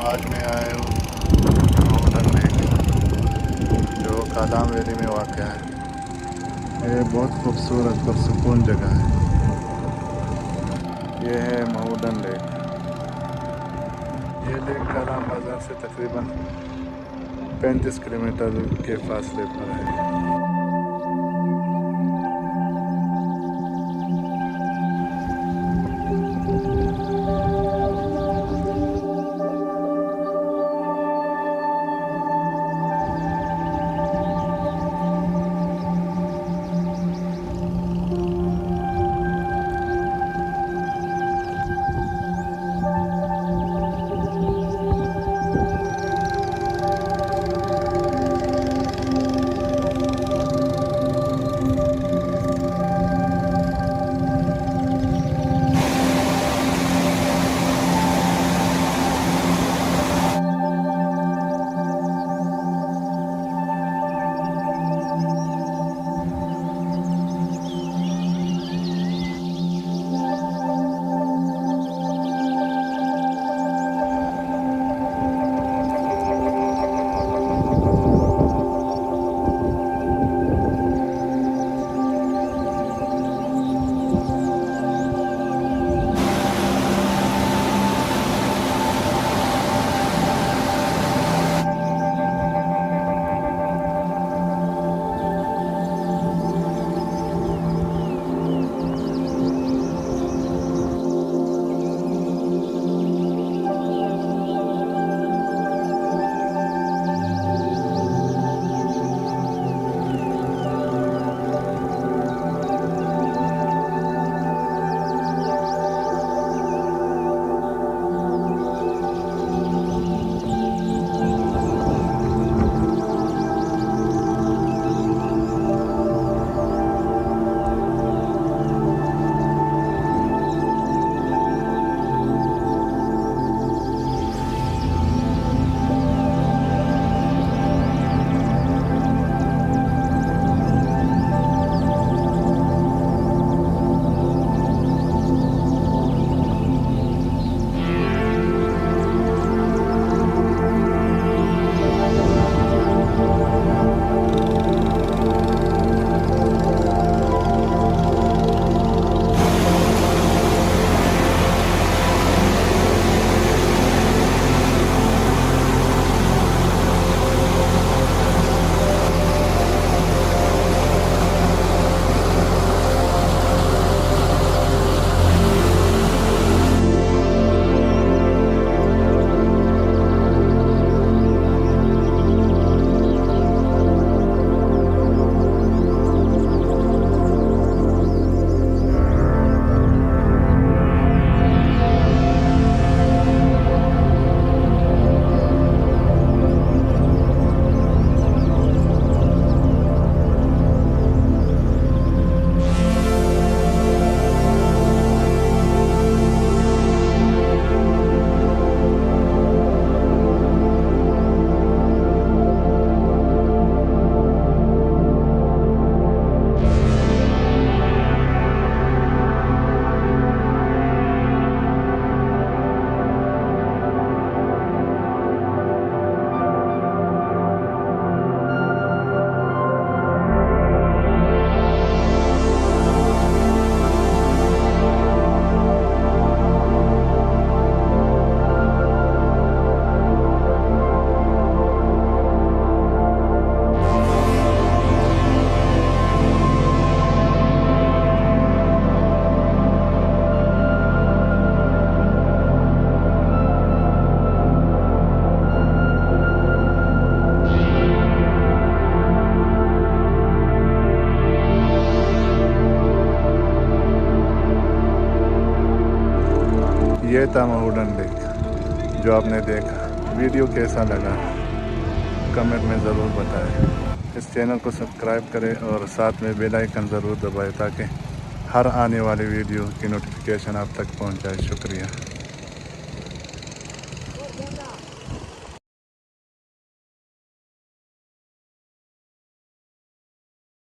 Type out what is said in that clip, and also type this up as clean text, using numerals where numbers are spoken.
आज मैं आया हूँ माउंटेन लेक, जो कादाम वैली में वाक़ है। ये बहुत खूबसूरत पुरसुकून जगह है। ये है माउंटेन लेक। ये लेक कादाम बाज़ार से तकरीबन 35 किलोमीटर के फासले पर है। ये था माउंटेन लेक जो आपने देखा। वीडियो कैसा लगा कमेंट में ज़रूर बताएं। इस चैनल को सब्सक्राइब करें और साथ में बेल आइकन ज़रूर दबाएं ताकि हर आने वाली वीडियो की नोटिफिकेशन आप तक पहुंच जाए। शुक्रिया।